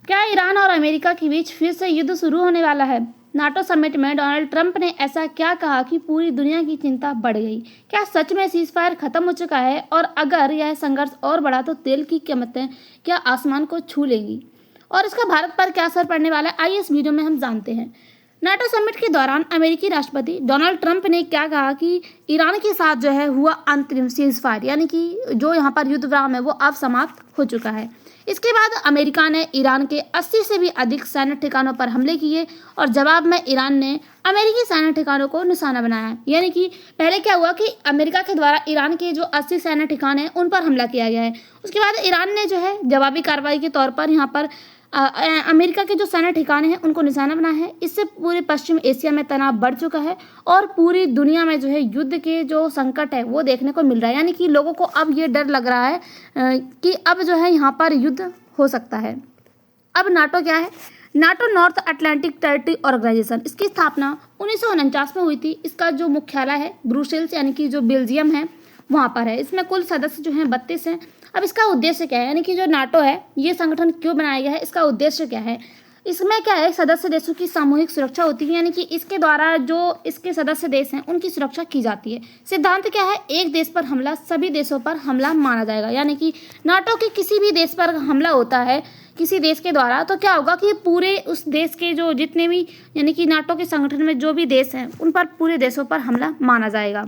क्या ईरान और अमेरिका के बीच फिर से युद्ध शुरू होने वाला है? नाटो समिट में डोनाल्ड ट्रंप ने ऐसा क्या कहा कि पूरी दुनिया की चिंता बढ़ गई? क्या सच में सीज़फायर खत्म हो चुका है? और अगर यह संघर्ष और बढ़ा तो तेल की कीमतें क्या आसमान को छू लेंगी? और इसका भारत पर क्या असर पड़ने वाला है, आइए इस वीडियो में हम जानते हैं। नाटो समिट के दौरान अमेरिकी राष्ट्रपति डोनाल्ड ट्रंप ने क्या कहा कि ईरान के साथ जो है हुआ अंतरिम सीज़फायर, यानी कि जो यहाँ पर युद्ध विराम है वो अब समाप्त हो चुका है। इसके बाद अमेरिका ने ईरान के 80 से भी अधिक सैन्य ठिकानों पर हमले किए और जवाब में ईरान ने अमेरिकी सैन्य ठिकानों को निशाना बनाया। यानी कि पहले क्या हुआ कि अमेरिका के द्वारा ईरान के जो 80 सैन्य ठिकाने हैं उन पर हमला किया गया है। उसके बाद ईरान ने जो है जवाबी कार्रवाई के तौर पर यहाँ पर अमेरिका के जो सैन्य ठिकाने हैं उनको निशाना बनाया है। इससे पूरे पश्चिम एशिया में तनाव बढ़ चुका है और पूरी दुनिया में जो है युद्ध के जो संकट है वो देखने को मिल रहा है। यानी कि लोगों को अब ये डर लग रहा है कि अब जो है यहाँ पर युद्ध हो सकता है। अब नाटो क्या है? NATO North Atlantic territory organisation, इसकी स्थापना 1949 में हुई थी। इसका जो मुख्यालय है ब्रुसेल्स यानी कि जो बेल्जियम है वहाँ पर है। इसमें कुल सदस्य जो हैं 32 हैं। अब इसका उद्देश्य क्या है, यानी कि जो नाटो है ये संगठन क्यों बनाया गया है, इसका उद्देश्य क्या है? इसमें क्या है, सदस्य देशों की सामूहिक सुरक्षा होती है। यानी कि इसके द्वारा जो इसके सदस्य देश हैं उनकी सुरक्षा की जाती है। सिद्धांत क्या है, एक देश पर हमला सभी देशों पर हमला माना जाएगा। यानी कि नाटो के किसी भी देश पर हमला होता है किसी देश के द्वारा तो क्या होगा कि पूरे उस देश के जो जितने भी यानी कि नाटो के संगठन में जो भी देश हैं उन पर पूरे देशों पर हमला माना जाएगा।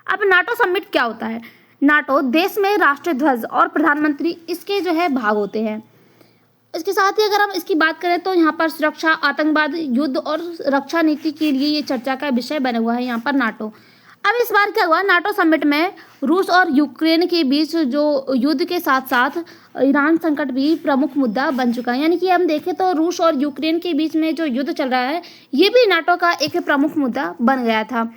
अब नाटो समिट क्या होता है? नाटो देश में राष्ट्रीय ध्वज और प्रधानमंत्री इसके जो है भाग होते हैं। इसके साथ ही अगर हम इसकी बात करें तो यहाँ पर सुरक्षा, आतंकवाद, युद्ध और रक्षा नीति के लिए ये चर्चा का विषय बना हुआ है यहाँ पर नाटो। अब इस बार क्या हुआ, नाटो समिट में रूस और यूक्रेन के बीच जो युद्ध के साथ साथ ईरान संकट भी प्रमुख मुद्दा बन चुका है। यानी कि हम देखें तो रूस और यूक्रेन के बीच में जो युद्ध चल रहा है ये भी नाटो का एक प्रमुख मुद्दा बन गया था।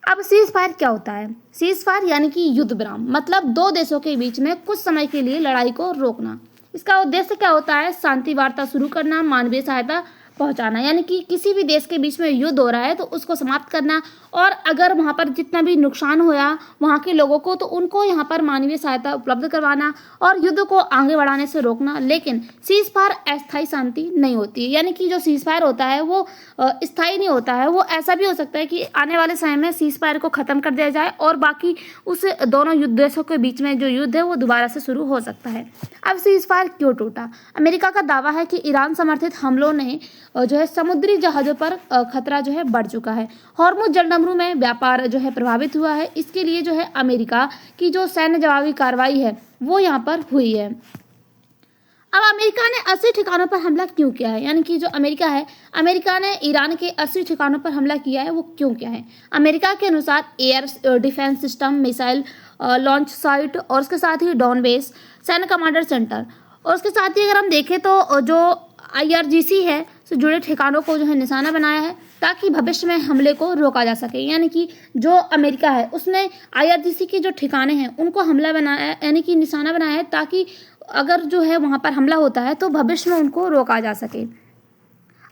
अब सीज फायर क्या होता है? सीज फायर यानी कि युद्ध विराम, मतलब दो देशों के बीच में कुछ समय के लिए लड़ाई को रोकना। इसका उद्देश्य क्या होता है? शांति वार्ता शुरू करना, मानवीय सहायता पहुंचाना। यानी कि किसी भी देश के बीच में युद्ध हो रहा है तो उसको समाप्त करना और अगर वहाँ पर जितना भी नुकसान हुआ वहाँ के लोगों को तो उनको यहाँ पर मानवीय सहायता उपलब्ध करवाना और युद्ध को आगे बढ़ाने से रोकना। लेकिन सीज फायर अस्थायी शांति नहीं होती है। यानी कि जो सीज फायर होता है वो स्थायी नहीं होता है। वो ऐसा भी हो सकता है कि आने वाले समय में सीज फायर को ख़त्म कर दिया जाए और बाकी उस दोनों देशों के बीच में जो युद्ध है वो दोबारा से शुरू हो सकता है। अब सीज फायर क्यों टूटा? अमेरिका का दावा है कि ईरान समर्थित हमलों ने जो है समुद्री जहाज़ों पर खतरा जो है बढ़ चुका है। हॉर्मुज जलडमरू में व्यापार जो है प्रभावित हुआ है। इसके लिए जो है अमेरिका की जो सैन्य जवाबी कार्रवाई है वो यहाँ पर हुई है। अब अमेरिका ने 80 ठिकानों पर हमला क्यों किया है? यानी कि जो अमेरिका है, अमेरिका ने ईरान के 80 ठिकानों पर हमला किया है वो क्यों किया है? अमेरिका के अनुसार air defence system, missile launch site और उसके साथ ही डॉन बेस, सैन्य कमांडर सेंटर और उसके साथ ही अगर हम देखें तो जो IRGC है से जुड़े ठिकानों को जो है निशाना बनाया है ताकि भविष्य में हमले को रोका जा सके। यानी कि जो अमेरिका है उसने IRGC के जो ठिकाने हैं उनको हमला बनाया यानी कि निशाना बनाया है ताकि अगर जो है वहाँ पर हमला होता है तो भविष्य में उनको रोका जा सके।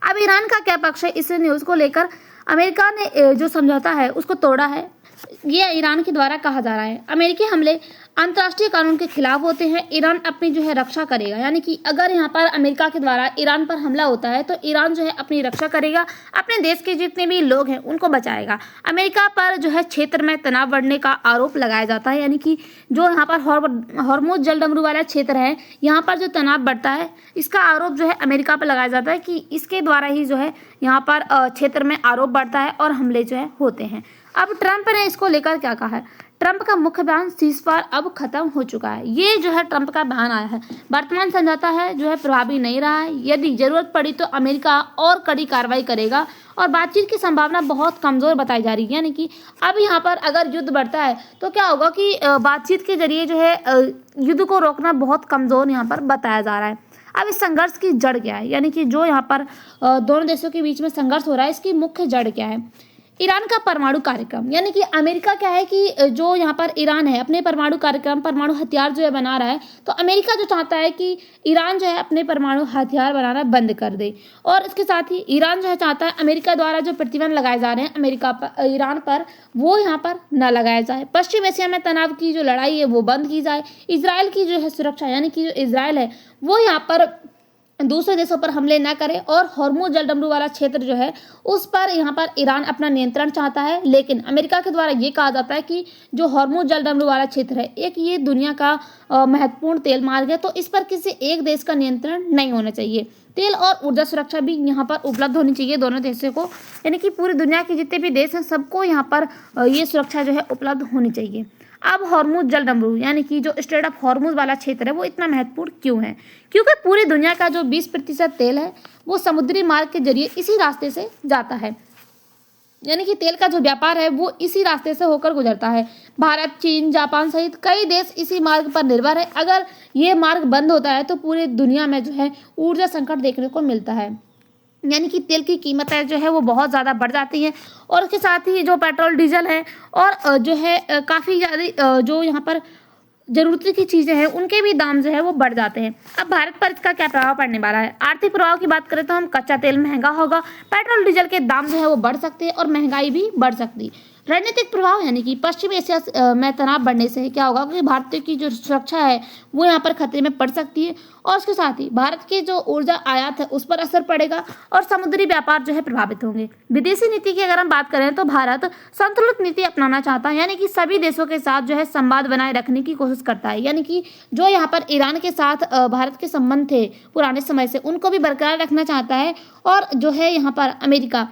अब ईरान का क्या पक्ष है इस न्यूज़ को लेकर? अमेरिका ने जो समझौता है उसको तोड़ा है, ये ईरान के द्वारा कहा जा रहा है। अमेरिकी हमले अंतर्राष्ट्रीय कानून के खिलाफ होते हैं। ईरान अपनी जो है रक्षा करेगा। यानी कि अगर यहाँ पर अमेरिका के द्वारा ईरान पर हमला होता है तो ईरान जो है अपनी रक्षा करेगा, अपने देश के जितने भी लोग हैं उनको बचाएगा। अमेरिका पर जो है क्षेत्र में तनाव बढ़ने का आरोप लगाया जाता है। यानी कि जो यहाँ पर हॉर्मुज जलडमरू वाला क्षेत्र है यहाँ पर जो तनाव बढ़ता है इसका आरोप जो है अमेरिका पर लगाया जाता है कि इसके द्वारा ही जो है यहाँ पर क्षेत्र में आरोप बढ़ता है और हमले जो है होते हैं। अब ट्रंप ने इसको लेकर क्या कहा है? ट्रंप का मुख्य बयान, सीज फायर अब खत्म हो चुका है। ये जो है ट्रंप का बयान आया है। वर्तमान समझौता है जो है प्रभावी नहीं रहा है। यदि जरूरत पड़ी तो अमेरिका और कड़ी कार्रवाई करेगा और बातचीत की संभावना बहुत कमजोर बताई जा रही है। यानी कि अब यहाँ पर अगर युद्ध बढ़ता है तो क्या होगा कि बातचीत के जरिए जो है युद्ध को रोकना बहुत कमजोर यहाँ पर बताया जा रहा है। अब इस संघर्ष की जड़ क्या है? यानी कि जो यहाँ पर दोनों देशों के बीच में संघर्ष हो रहा है इसकी मुख्य जड़ क्या है? ईरान का परमाणु कार्यक्रम। यानी कि अमेरिका क्या है कि जो यहाँ पर ईरान है अपने परमाणु कार्यक्रम, परमाणु हथियार जो है बना रहा है तो अमेरिका जो चाहता है कि ईरान जो है अपने परमाणु हथियार बनाना बंद कर दे और इसके साथ ही ईरान जो है चाहता है अमेरिका द्वारा जो प्रतिबंध लगाए जा रहे हैं अमेरिका पर, ईरान पर, वो यहाँ पर न लगाया जाए। पश्चिम एशिया में तनाव की जो लड़ाई है वो बंद की जाए। इजराइल की जो है सुरक्षा यानी कि जो इजराइल है वो यहाँ पर दूसरे देशों पर हमले न करें और हॉर्मुज जलडमरू वाला क्षेत्र जो है उस पर यहाँ पर ईरान अपना नियंत्रण चाहता है। लेकिन अमेरिका के द्वारा ये कहा जाता है कि जो हॉर्मुज जलडमरू वाला क्षेत्र है, एक ये दुनिया का महत्वपूर्ण तेल मार्ग है, तो इस पर किसी एक देश का नियंत्रण नहीं होना चाहिए। तेल और ऊर्जा सुरक्षा भी यहाँ पर उपलब्ध होनी चाहिए दोनों देशों को, यानी कि पूरी दुनिया के जितने भी देश हैं सबको यहाँ पर ये सुरक्षा जो है उपलब्ध होनी चाहिए। अब हॉर्मुज जलडमरू यानी कि जो स्ट्रेट ऑफ हॉर्मुज वाला क्षेत्र है वो इतना महत्वपूर्ण क्यों है? क्योंकि पूरी दुनिया का जो 20% तेल है वो समुद्री मार्ग के जरिए इसी रास्ते से जाता है, यानी कि तेल का जो व्यापार है वो इसी रास्ते से होकर गुजरता है। भारत, चीन, जापान सहित कई देश इसी मार्ग पर निर्भर है। अगर ये मार्ग बंद होता है तो पूरी दुनिया में जो है ऊर्जा संकट देखने को मिलता है, यानी कि तेल की कीमतें जो है वो बहुत ज़्यादा बढ़ जाती हैं और उसके साथ ही जो पेट्रोल डीजल है और जो है काफ़ी ज़्यादा जो यहाँ पर ज़रूरत की चीज़ें हैं उनके भी दाम जो है वो बढ़ जाते हैं। अब भारत पर इसका क्या प्रभाव पड़ने वाला है? आर्थिक प्रभाव की बात करें तो हम कच्चा तेल महंगा होगा, पेट्रोल डीजल के दाम जो है वो बढ़ सकते हैं और महंगाई भी बढ़ सकती है। रणनीतिक प्रभाव यानी कि पश्चिम एशिया में तनाव बढ़ने से क्या होगा कि भारत की जो सुरक्षा है वो यहाँ पर खतरे में पड़ सकती है और उसके साथ ही भारत की जो ऊर्जा आयात है उस पर असर पड़ेगा और समुद्री व्यापार जो है प्रभावित होंगे। विदेशी नीति की अगर हम बात करें तो भारत संतुलित नीति अपनाना चाहता है, यानी कि सभी देशों के साथ जो है संवाद बनाए रखने की कोशिश करता है, यानी कि जो यहाँ पर ईरान के साथ भारत के संबंध थे पुराने समय से उनको भी बरकरार रखना चाहता है और जो है यहाँ पर अमेरिका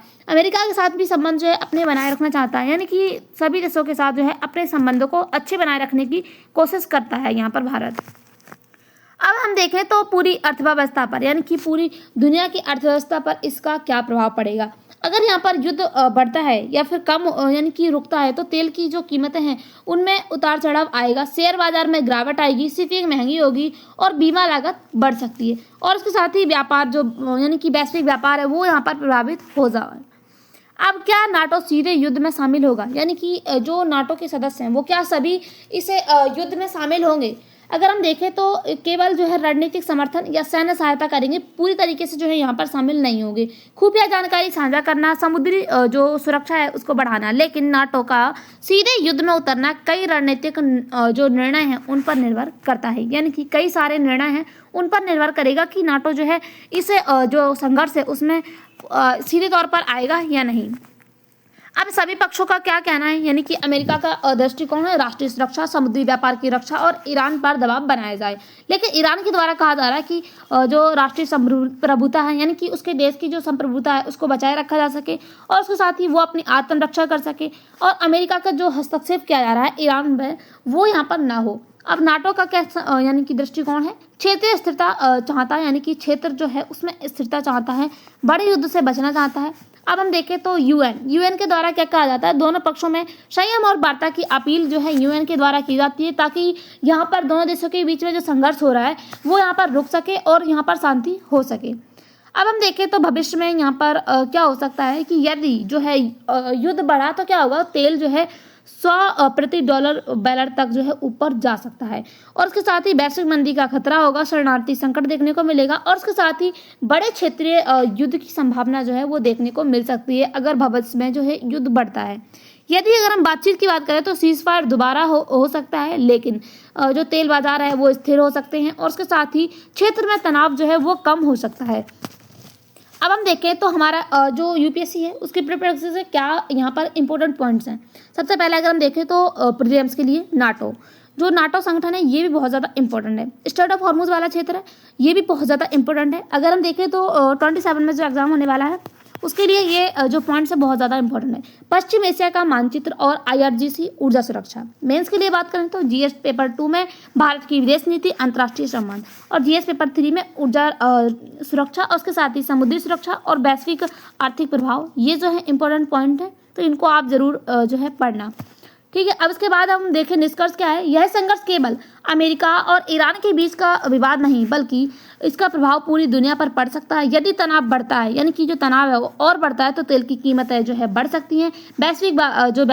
के साथ भी संबंध जो है अपने बनाए रखना चाहता है, यानी कि सभी देशों के साथ जो है अपने संबंधों को अच्छे बनाए रखने की कोशिश करता है यहाँ पर भारत। अब हम देखें तो पूरी अर्थव्यवस्था पर, यानी कि पूरी दुनिया की अर्थव्यवस्था पर इसका क्या प्रभाव पड़ेगा। अगर यहाँ पर युद्ध बढ़ता है या फिर कम यानी कि रुकता है तो तेल की जो कीमतें हैं उनमें उतार चढ़ाव आएगा, शेयर बाजार में गिरावट आएगी, शिपिंग महंगी होगी और बीमा लागत बढ़ सकती है और उसके साथ ही व्यापार जो यानी कि वैश्विक व्यापार है वो यहाँ पर प्रभावित हो जाए। अब क्या नाटो सीधे युद्ध में शामिल होगा, यानी कि जो नाटो के सदस्य हैं वो क्या सभी इसे युद्ध में शामिल होंगे? अगर हम देखें तो केवल जो है रणनीतिक समर्थन या सैन्य सहायता करेंगे, पूरी तरीके से जो है यहाँ पर शामिल नहीं होंगे। खुफिया जानकारी साझा करना, समुद्री जो सुरक्षा है उसको बढ़ाना, लेकिन नाटो का सीधे युद्ध में उतरना कई रणनीतिक जो निर्णय हैं उन पर निर्भर करता है, यानी कि कई सारे निर्णय हैं उन पर निर्भर करेगा कि नाटो जो है इस जो संघर्ष है उसमें सीधे तौर पर आएगा या नहीं। अब सभी पक्षों का क्या कहना है, यानी कि अमेरिका का दृष्टिकोण है राष्ट्रीय सुरक्षा, समुद्री व्यापार की रक्षा और ईरान पर दबाव बनाया जाए। लेकिन ईरान के द्वारा कहा जा रहा है कि जो राष्ट्रीय संप्रभुता है, यानी कि उसके देश की जो संप्रभुता है उसको बचाए रखा जा सके और उसके साथ ही वो अपनी आत्मरक्षा कर सके और अमेरिका का जो हस्तक्षेप किया जा रहा है ईरान में वो यहाँ पर ना हो। अब नाटो का क्या यानी कि दृष्टिकोण है, क्षेत्रीय स्थिरता चाहता है, यानी कि क्षेत्र जो है उसमें स्थिरता चाहता है, बड़े युद्ध से बचना चाहता है। अब हम देखें तो यूएन के द्वारा क्या कहा जाता है, दोनों पक्षों में संयम और वार्ता की अपील जो है यूएन के द्वारा की जाती है ताकि यहाँ पर दोनों देशों के बीच में जो संघर्ष हो रहा है वो यहाँ पर रुक सके और यहाँ पर शांति हो सके। अब हम देखें तो भविष्य में यहाँ पर क्या हो सकता है कि यदि जो है युद्ध बढ़ा तो क्या होगा, तेल जो है $100 बैरल तक जो है ऊपर जा सकता है और उसके साथ ही वैश्विक मंदी का खतरा होगा, शरणार्थी संकट देखने को मिलेगा और उसके साथ ही बड़े क्षेत्रीय युद्ध की संभावना जो है वो देखने को मिल सकती है अगर भविष्य में जो है युद्ध बढ़ता है। यदि अगर हम बातचीत की बात करें तो सीज फायर दोबारा हो सकता है, लेकिन जो तेल बाजार है वो स्थिर हो सकते हैं और उसके साथ ही क्षेत्र में तनाव जो है वो कम हो सकता है। अब हम देखें तो हमारा जो यूपीएससी है उसकी प्रिपरेशन से क्या यहाँ पर इंपॉर्टेंट पॉइंट्स हैं। सबसे पहले अगर हम देखें तो प्रीलिम्स के लिए जो नाटो संगठन है ये भी बहुत ज़्यादा इंपॉर्टेंट है। स्ट्रेट ऑफ हॉर्मुज वाला क्षेत्र है ये भी बहुत ज़्यादा इंपॉर्टेंट है। अगर हम देखें तो 27 में जो एग्जाम होने वाला है उसके लिए ये जो पॉइंट्स है बहुत ज़्यादा इंपॉर्टेंट है। पश्चिम एशिया का मानचित्र और आईआरजीसी ऊर्जा सुरक्षा। मेंस के लिए बात करें तो जीएस पेपर 2 में भारत की विदेश नीति, अंतर्राष्ट्रीय संबंध और जीएस पेपर 3 में ऊर्जा सुरक्षा और उसके साथ ही समुद्री सुरक्षा और वैश्विक आर्थिक प्रभाव, ये जो है इंपॉर्टेंट पॉइंट है तो इनको आप जरूर जो है पढ़ना। ठीक है, अब इसके बाद हम देखें निष्कर्ष क्या है। यह संघर्ष केवल अमेरिका और ईरान के बीच का विवाद नहीं बल्कि इसका प्रभाव पूरी दुनिया पर पड़ सकता है। यदि तनाव बढ़ता है, यानी कि जो तनाव है वो और बढ़ता है तो तेल की कीमतें जो है बढ़ सकती हैं, वैश्विक जो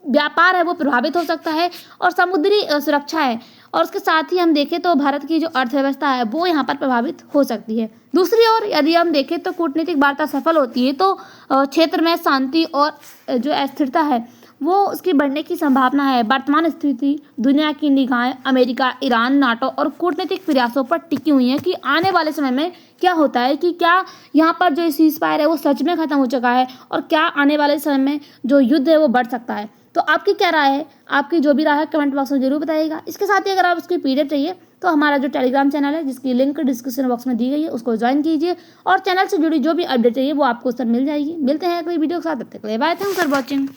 व्यापार है वो प्रभावित हो सकता है और समुद्री सुरक्षा है और उसके साथ ही हम देखें तो भारत की जो अर्थव्यवस्था है वो यहाँ पर प्रभावित हो सकती है। दूसरी ओर यदि हम देखें तो कूटनीतिक वार्ता सफल होती है तो क्षेत्र में शांति और जो अस्थिरता है वो उसकी बढ़ने की संभावना है। वर्तमान स्थिति दुनिया की निगाहें अमेरिका, ईरान, नाटो और कूटनीतिक प्रयासों पर टिकी हुई हैं कि आने वाले समय में क्या होता है, कि क्या यहाँ पर जो सीज फायर है वो सच में ख़त्म हो चुका है और क्या आने वाले समय में जो युद्ध है वो बढ़ सकता है। तो आपकी क्या राय है? आपकी जो भी राय है कमेंट बॉक्स में जरूर बताइएगा। इसके साथ ही अगर आप उसकी पीडीएफ चाहिए तो हमारा जो टेलीग्राम चैनल है जिसकी लिंक डिस्क्रिप्शन बॉक्स में दी गई है उसको ज्वाइन कीजिए और चैनल से जुड़ी जो भी अपडेट चाहिए वो आपको उस पर मिल जाएगी। मिलते हैं अगली वीडियो के साथ, तब तक के लिए बाय, थैंक्स फॉर वॉचिंग।